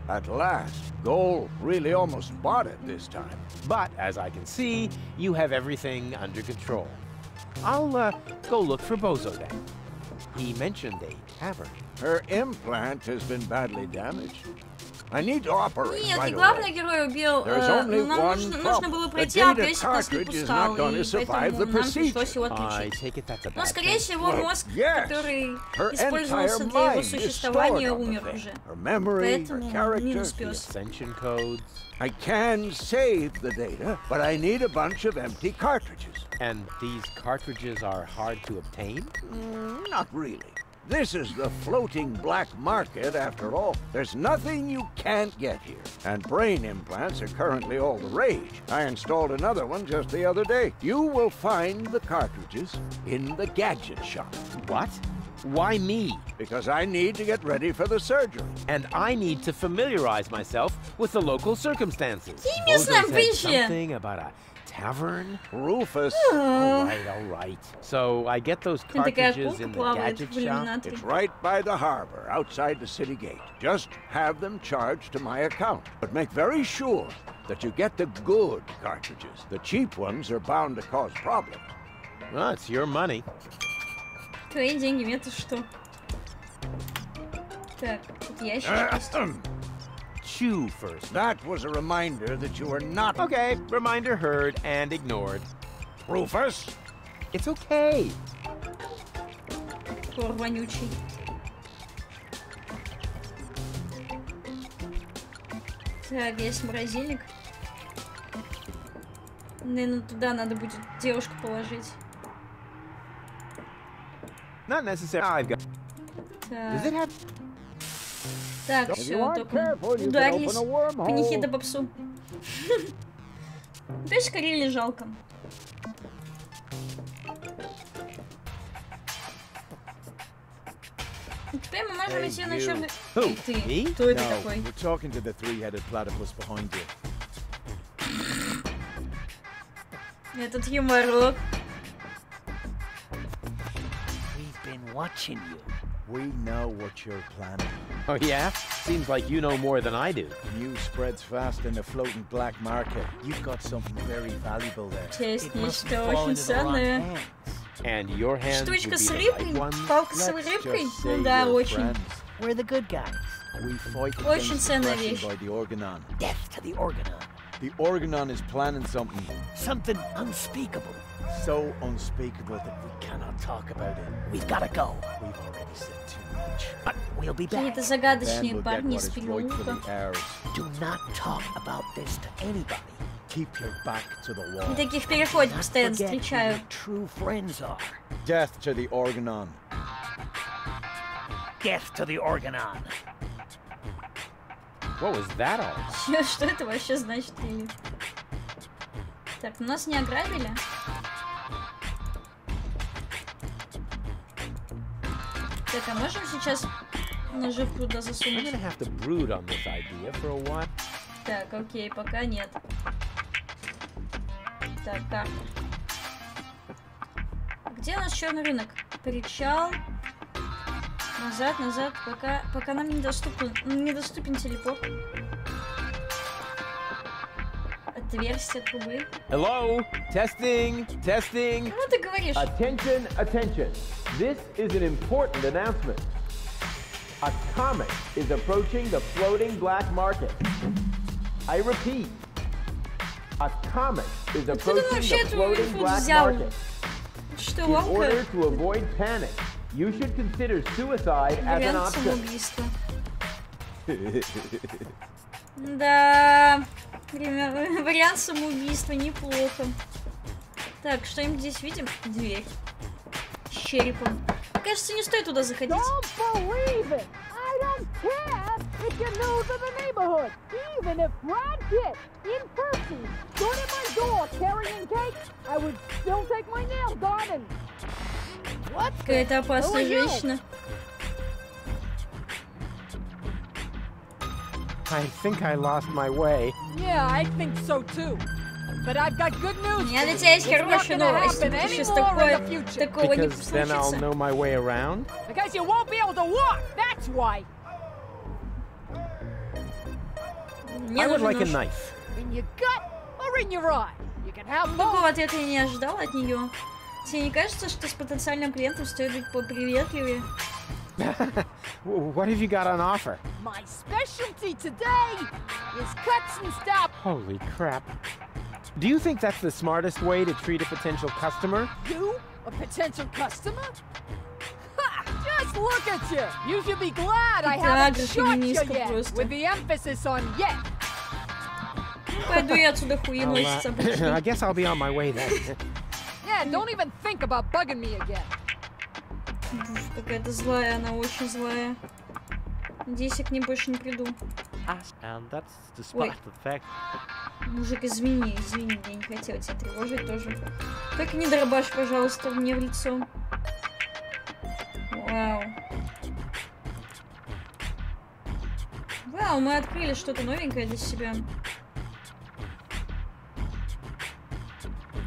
At last, Goal really almost bought it this time. But, as I can see, you have everything under control. I'll, go look for Bozo then. He mentioned a tavern. Her implant has been badly damaged. I need to operate Нет, right и главный away. герой убил... There's only нам one нужно было problem. пройти, The а data Песик нас не cartridge is пускал, not going и to survive поэтому the нам пришлось его I отключить. take it that's a Но, bad скорее thing. всего, мозг, yes. который Her использовался entire для его mind is существования, stored on the умер thing. уже. Her memory, Поэтому her character. минус The пес. ascension codes. I can save the data, but I need a bunch of empty cartridges. And these cartridges are hard to obtain? Not really. This is the floating black market after all. There's nothing you can't get here. And brain implants are currently all the rage. I installed another one just the other day. You will find the cartridges in the gadget shop. What? Why me? Because I need to get ready for the surgery. And I need to familiarize myself with the local circumstances. местная Bozo said бычья. something about a tavern? Rufus. All right. So I get those Такая cartridges акулка in the плавает gadget в shop? иллюминаторе. It's right by the harbor, outside the city gate. Just have them charged to my account. But make very sure that you get the good cartridges. The cheap ones are bound to cause problems. Well, it's your money. Твои деньги, мне-то что? Так, тут ящик есть. Chew first. That was a reminder that you are not... Okay, reminder heard and ignored. Rufus? It's okay. Хор вонючий. Так, есть морозильник. Наверное, туда надо будет девушку положить. Not necessary. I've got. Does it have? Так, все, только ударились. Панихида по псу. Песика реально жалко. Теперь мы можем идти на черный... Эй, ты! Кто это такой? We're talking to the three-headed platypus behind you. Этот юморок. watching you. We know what you're planning. Oh, yeah? Seems like you know more than I do. News spreads fast in the floating black market. You've got something very valuable there. Есть нечто очень ценное. And your hands Штучка would с be the рыбкой? right ones? Палка с Let's рыбкой? just say Ну да, you're очень. friends. We're the good guys. We fight Очень against ценная oppression вещь. by the Organon. Death to the Organon. The Organon is planning something Something unspeakable. so unspeakable that we cannot talk about it. We've gotta go. We've already said too much. But we'll be back. Какие-то Then загадочные we'll get парни what из is right for переулка. the heirs. Do not talk about this to anybody. Keep your back to the И wall. таких в переходе Not постоянно forget who встречаю. your true friends are. Death to the Organon. Death to the Organon. What was that all? Что это вообще значит? Или... Так, нас не ограбили? Так, а можем сейчас наживку туда I'm засунуть? gonna have to brood on this idea for a while. Так, окей, пока нет. Так, карта. Где у нас черный рынок? Причал. Назад, назад, пока нам недоступен телепорт. Отверстие трубы. Hello? Testing, testing. Кому ты говоришь? Attention, attention. This is an important announcement. A comet is approaching the floating black market. I repeat. A comet is approaching вообще the эту floating инфу black взял? market. Что, In order ломка? to avoid panic, you should consider suicide as an Вариант option. самоубийства. Да, вариант самоубийства неплохо. Так, что-нибудь здесь видим? Дверь. С черепом. Кажется, не стоит туда заходить. believe it! I don't care if you're new to the neighborhood. Even if Brad Pitt, in person, stood at my door carrying cake, I would still take my nails done and... What? Какая-то опасная женщина. I think I lost my way. Yeah, I think so too. But I've got good news. У меня для тебя есть хорошая новость. Ты сейчас такого не Because then I'll случится. know my way around. Because you won't be able to walk, that's why. Мне I would like a нужен нож. knife. In your gut or in your eye. You can have both. Такого ответа я не ожидала от нее. Тебе не кажется, что с потенциальным клиентом стоит быть поприветливее? What have you got on offer? My specialty today is cuts and stab. Holy crap. Do you think that's the smartest way to treat a potential customer? You? A potential customer? Ha! Just look at you! You should be glad I haven't shot you yet, with the emphasis on yet. Пойду я отсюда хуеноситься обычно. I guess I'll be on my way then. Yeah, don't even think about bugging me again. Какая-то злая, она очень злая. Надеюсь, я к ней больше не приду. And that's despite the fact. Мужик, извини, я не хотела тебя тревожить тоже. Только не дробашь, пожалуйста, мне в лицо. Вау. Вау, мы открыли что-то новенькое для себя.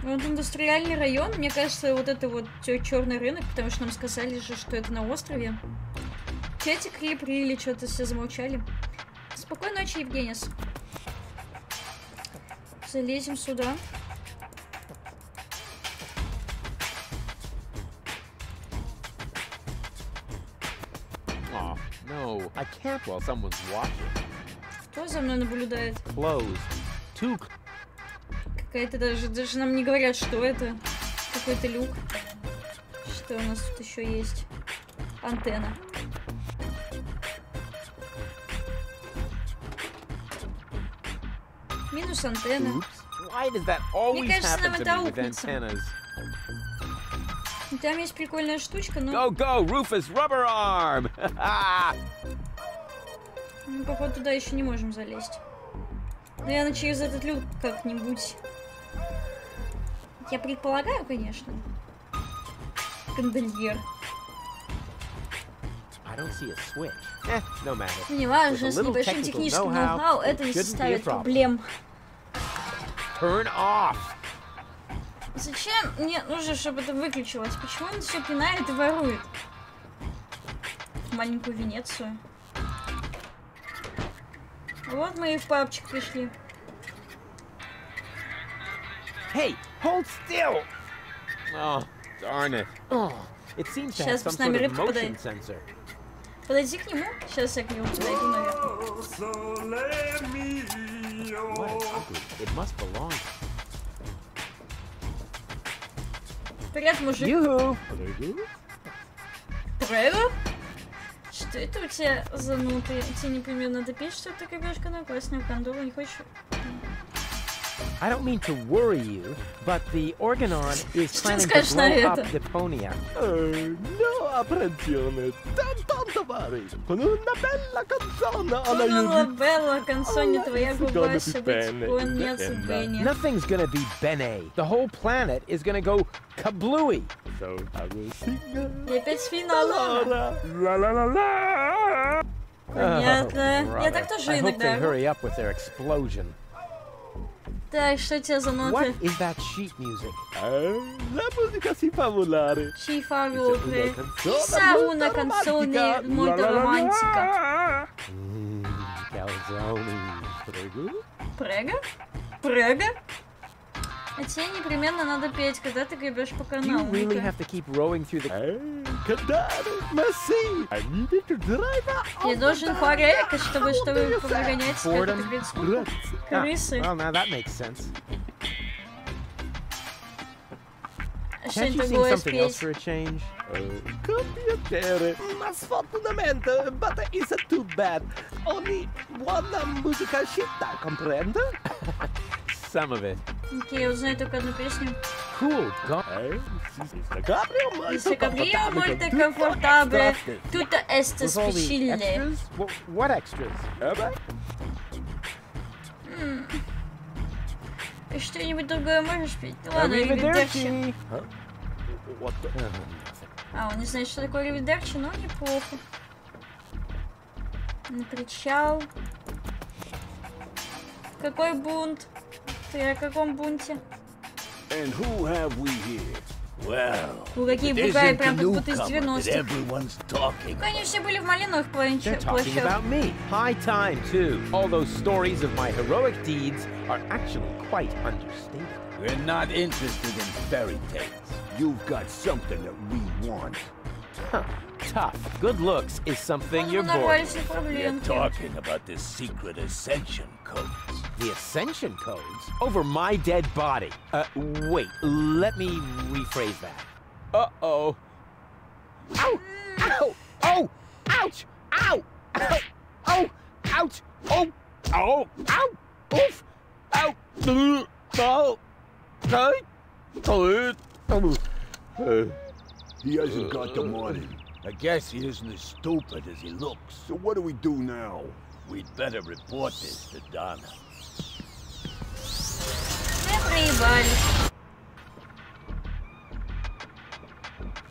Вот индустриальный район, мне кажется, вот это вот черный рынок, потому что нам сказали же, что это на острове. Чатик или что-то все замолчали. Спокойной ночи, Евгенис. Залезем сюда. Oh, no. I can't while someone's watching. Кто за мной наблюдает? Closed. Too Какая-то даже нам не говорят, что это. Какой-то люк. Что у нас тут еще есть? Антенна. Минус антенна. Oops. Why does that always Мне кажется, happen нам to это me with аукнется. antennas? Там есть прикольная штучка, но... Go, go, Rufus Rubber Arm! Мы, походу, туда еще не можем залезть. Наверное, через этот люк как-нибудь. Я предполагаю, конечно. Кандальер. I don't see a switch. No matter. Ну, не важно, With a с little небольшим technical техническим know-how, ноу-хау это it не shouldn't be a составит problem. проблем. Turn off! Зачем мне нужно, чтобы это выключилось? Почему он все пинает и ворует? маленькую Венецию. Вот мы и в пабчик пришли. Hey, hold still! Oh, darn it. Oh, it seems to have some sort of motion sensor. Подойди к нему. Сейчас я к нему подойду, наверное. It must belong. Привет, мужик. Yoo-hoo! Прego? Что это у тебя за ноты? Тебе непременно надо петь, что ты кабешка на красную кондору, не хочешь? I don't mean to worry you, but the Organon is planning to blow up Deponia. No apprensione, tanto vari, con una bella canzone alla Una bella canzone, твоя губа ще быть конец Бенни. Nothing's gonna be Bene. The whole planet is gonna go kablooey. So I will sing. И опять финал. La. Понятно. Я так тоже I hope иногда. they hurry up with their explosion. Так, что у тебя за ноты? What is that sheet music? La musica si fa volare. Si fa volare. Chissà una canzone molto romantica. Calzone. Prego? Prego? Prego? А тебе непременно надо петь, когда ты гребешь по каналу. Do you really have to keep rowing through the... Я должен хорекать, чтобы погонять эту крысы. Well, now that makes sense. Что-нибудь Can't you sing другое something else спеть? for a change? Compiacere, ma sfortunatamente, but it's too bad. Only one musica scitta, comprende? Some of it. Окей, я узнаю только одну песню. Cool. Если Gabriel molto comfortabile, tutto è speciale. What extras? Что-нибудь другое можешь петь? Ладно, Ривидерчи. А, он не знает, что такое Ривидерчи, но неплохо. На причал. Какой бунт? Ты о каком бунте? And who have we here? Well, какие бугаи, прям как будто из 90-х. Конечно, все были в малиновых They're talking about me. High time, too. All those stories of my heroic deeds are actually quite understated. We're not interested in fairy tales. You've got something that we want. Huh. Tough. Good looks is something you're born with. We're talking about the secret ascension codes. The ascension codes? Over my dead body. Wait, let me rephrase that. Uh-oh. Ow! Ow! Oh! Ouch! Ow! Ow! Oh! Ouch! Oh! Oh! Ow! Oof! Ow! Oh! He hasn't got the money. I guess he isn't as stupid as he looks. So what do we do now? We'd better report this to Donna.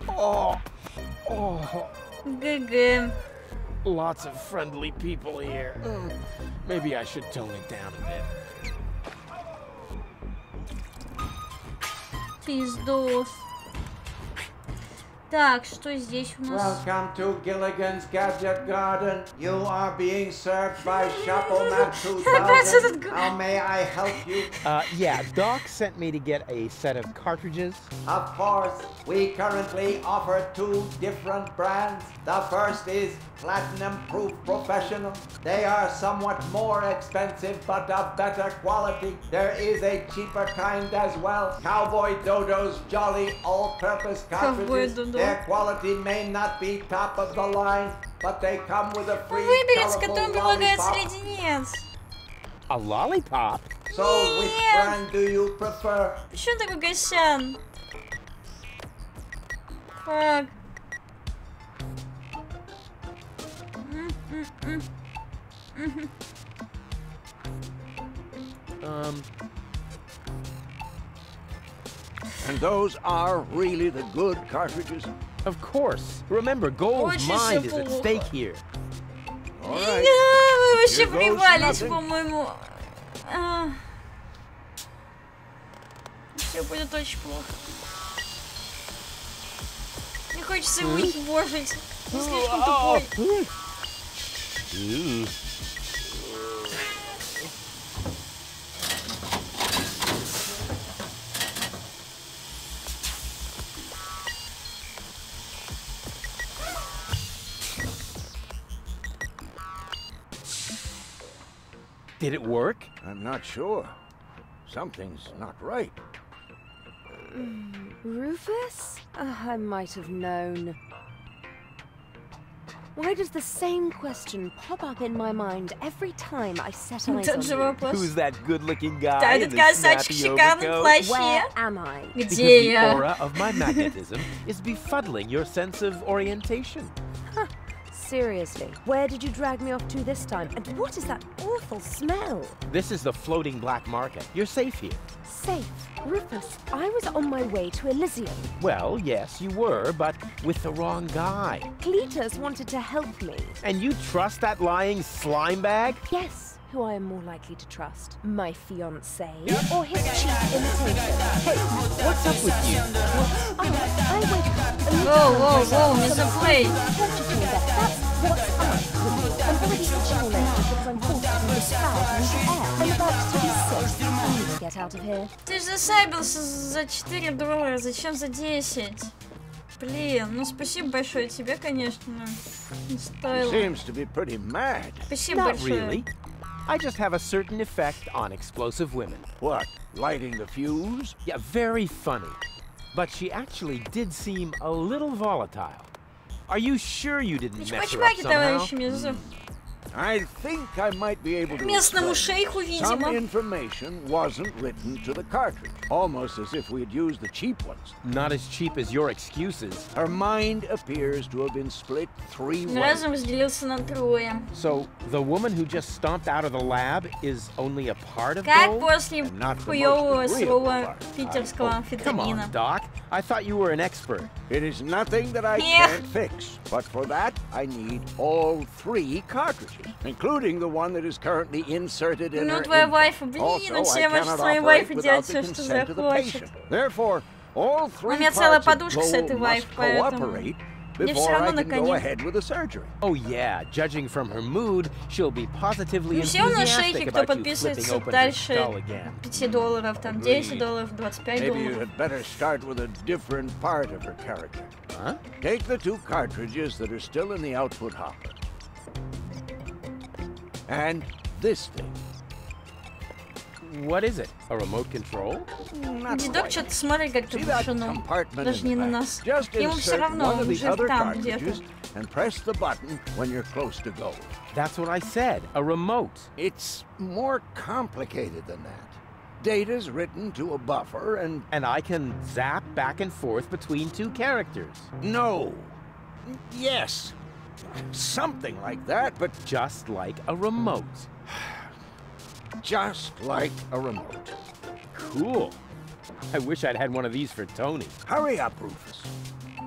Oh! Oh! ГГ. Lots of friendly people here. Maybe I should tone it down a bit. Пиздос. Так, что здесь у нас? Welcome to Gilligan's Gadget Garden. You are being served by Shoppomat 2000. How may I help you? Yeah, Doc sent me to get a set of cartridges. Of course, we currently offer 2 different brands. The first is Platinum Proof Professional. They are somewhat more expensive, but of better quality. There is a cheaper kind as well. Cowboy Dodo's Jolly All-Purpose Cartridges. Their quality may not be top of the line, but they come with a free colorful lollipop. A lollipop? So, which brand do you prefer? Почему такой Гасян? Фак. And those are really the good cartridges? Of course. Remember, Gold's mind is at stake here. All right. Вы вообще плевались, по-моему. Все будет очень плохо. Не хочется выебожить. Ты слишком тупой. Did it work? I'm not sure. Something's not right. Rufus? I might have known. Why does the same question pop up in my mind every time I set eyes on you? Who's that good-looking guy in the snappy overcoat? Where am I? Because the aura of my magnetism is befuddling your sense of orientation. Huh. Seriously, where did you drag me off to this time? And what is that awful smell? This is the floating black market. You're safe here. Safe? Rufus, I was on my way to Elysium. Well, yes, you were, but with the wrong guy. Cletus wanted to help me. And you trust that lying slime bag? Yes. Who I am more likely to trust, my fiancé or his cheap imitator. Hey, what's up with you? I wake up. Whoa, Mr. Play. That's what's up. I'm already itching all over because I'm forced to do this foul in the air. I'm about to be sick. I need to get out of here. Ты же засайбился за $4, зачем за 10? Блин, ну спасибо большое тебе, конечно. Не стоило. Seems to be pretty mad. Спасибо большое. Really. I just have a certain effect on explosive women. What? Lighting the fuse? Yeah, very funny. But she actually did seem a little volatile. Are you sure you didn't mess her up somehow? I think I might be able to Местному шейху, видимо. Some information wasn't written to the cartridge, almost as if we had used the cheap ones. Not as cheap as your excuses. Her mind appears to have been split 3 ways. Разум разделился на трое. So the woman who just stomped out of the lab is only a part of Как gold? после хуёвого слова питерского Come амфетамина. on, Doc. I thought you were an expert. It is nothing that I can't fix, but for that I need all 3 cartridges, including the one that is currently inserted in her Ну твоя вайфа, блин, also, все I можешь cannot своей operate вайфе without делать the все, что consent of the захочешь. patient. Therefore, all 3 У меня целая parts of подушка с этой gold вайф, must поэтому cooperate мне все before I равно can go ahead with the surgery. Oh yeah, judging from her mood, she'll be positively Ну все у нас enthusiastic шейхи, кто about you flipping подписывается open her дальше skull again. $5, там $10, $25. Maybe you had better start with a different part of her character. Huh? Take the 2 cartridges that are still in the output hopper. And this thing. What is it? A remote control? Дедок что-то смотрит как-то в вышину, даже не на нас. Just Ему все insert равно, one он of the уже other там где-то. cartridges and press the button when you're close to go. That's what I said, a remote. It's more complicated than that. Data's written to a buffer and... And I can zap back and forth between 2 characters. No. Yes. Something like that, but... Just like a remote. Just like a remote. Cool. I wish I'd had one of these for Tony. Hurry up, Rufus.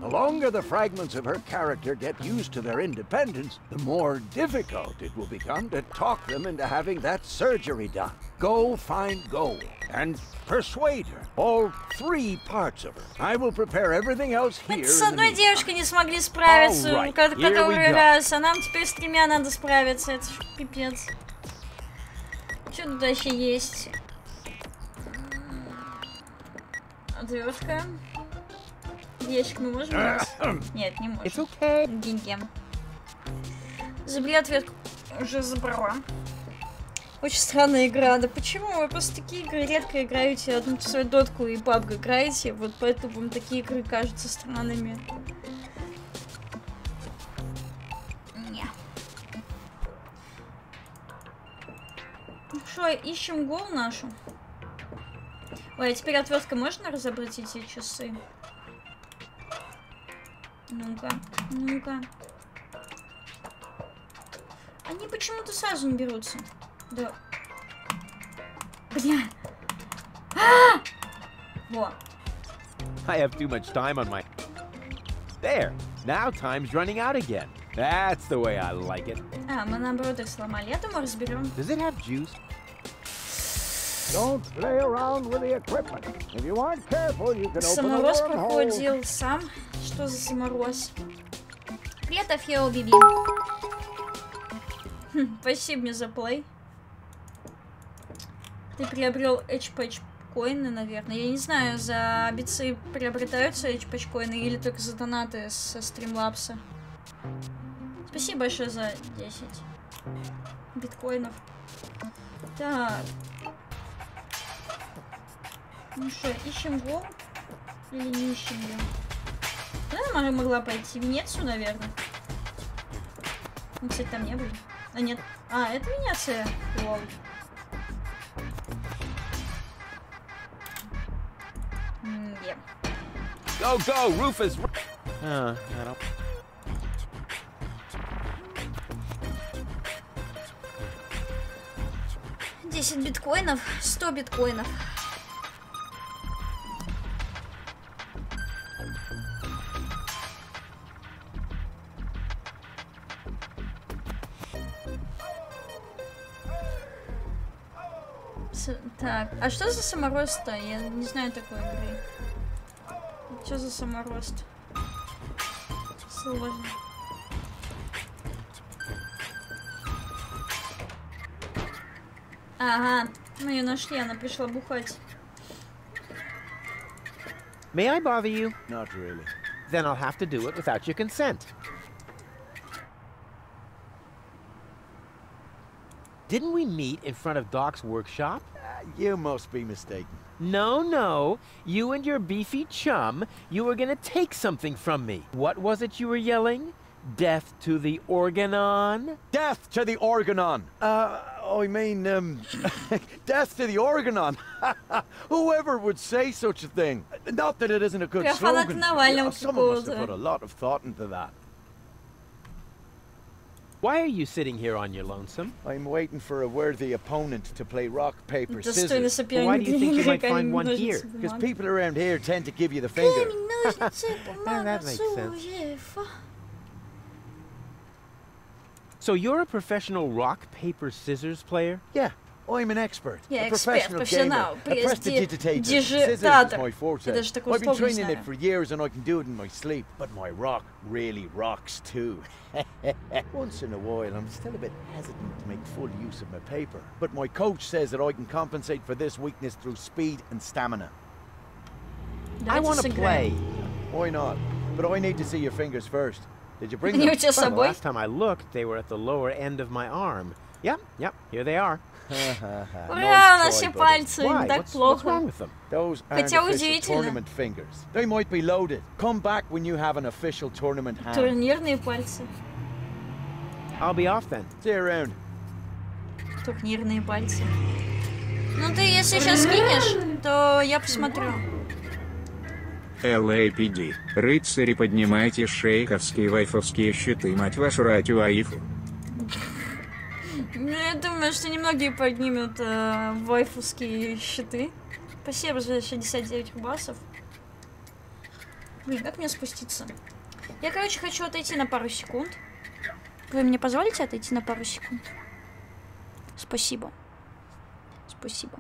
The longer the fragments of her character get used to their independence, the more difficult it will become to talk them into having that surgery done. Go find Gold and persuade her. All 3 parts of her. I will prepare everything else here. С одной девушкой не смогли справиться, который раз, а нам теперь с 3 надо справиться. Это ж пипец. Что тут вообще есть? Отвертка. Ящик мы можем взять? Нет, не можем. It's okay. Деньги. Забери отвертку. Уже забрала. Очень странная игра. Да почему? Вы просто такие игры редко играете. Одну свою дотку и PUBG играете. Вот поэтому вам такие игры кажутся странными. Не. Ну что, ищем гол нашу. Ой, а теперь отвертка можно разобрать эти часы? Ну-ка, ну-ка. Они почему-то сразу не берутся. Да. Бля. Во. I have too much time on my... There. Now time's running out again. That's the way I like it. А, мы наоборот их сломали. Я думаю, разберем. Does it have juice? Don't play around with the equipment. If you aren't careful, you can open Самороз a wormhole. проходил сам. Что за самороз? Привет, Афео Биби. Спасибо мне за плей. Ты приобрел HP коины, наверное. Я не знаю, за бицы приобретаются HP коины или только за донаты со стримлапса. Спасибо большое за 10 биткоинов. Так. Ну что, ищем гол? Или не ищем ее? Я могла пойти в Венецию, наверное. Мы, кстати, там не были. А, нет. А, это Венеция. Лол. Yeah. Go, go, Rufus! I don't... 10 биткоинов, 100 биткоинов. Так, а что за саморост-то? Я не знаю такой игры. Что за саморост? Сложно. Ага, мы ее нашли, она пришла бухать. May I bother you? Not really. Then I'll have to do it without your consent. Didn't we meet in front of Doc's workshop? You must be mistaken. No, no. You and your beefy chum, you were gonna take something from me. What was it you were yelling? Death to the Organon? Death to the Organon! I mean, death to the Organon! Whoever would say such a thing? Not that it isn't a good slogan. Someone must have put a lot of thought into that. Why are you sitting here on your lonesome? I'm waiting for a worthy opponent to play rock, paper, scissors. Well, why do you think you might find one here? Because people around here tend to give you the finger. That makes sense. So you're a professional rock, paper, scissors player? Yeah, I'm an expert. Yeah, a professional gamer. A prestidigitator. Scissors is my forte. I've been training it for years and I can do it in my sleep. But my rock really rocks too. Once in a while, I'm still a bit hesitant to make full use of my paper. But my coach says that I can compensate for this weakness through speed and stamina. I want to play. Why not? But I need to see your fingers first. Did you bring them? Well, the last time I looked, they were at the lower end of my arm. Yep, here they are. Ура, наши пальцы, не так плохо. Those aren't official tournament fingers. They might be loaded. Come back when you have an official tournament hand. Турнирные пальцы. I'll be off then. See you around. Турнирные пальцы. Ну ты если сейчас скинешь, то я посмотрю. LAPD. Рыцари, поднимайте шейховские вайфовские щиты, мать вашу ратю аифу. Ну, я думаю, что немногие поднимут вайфовские щиты. Спасибо за 69 рубасов. Блин, как мне спуститься? Я, короче, хочу отойти на пару секунд. Вы мне позволите отойти на пару секунд? Спасибо. Спасибо.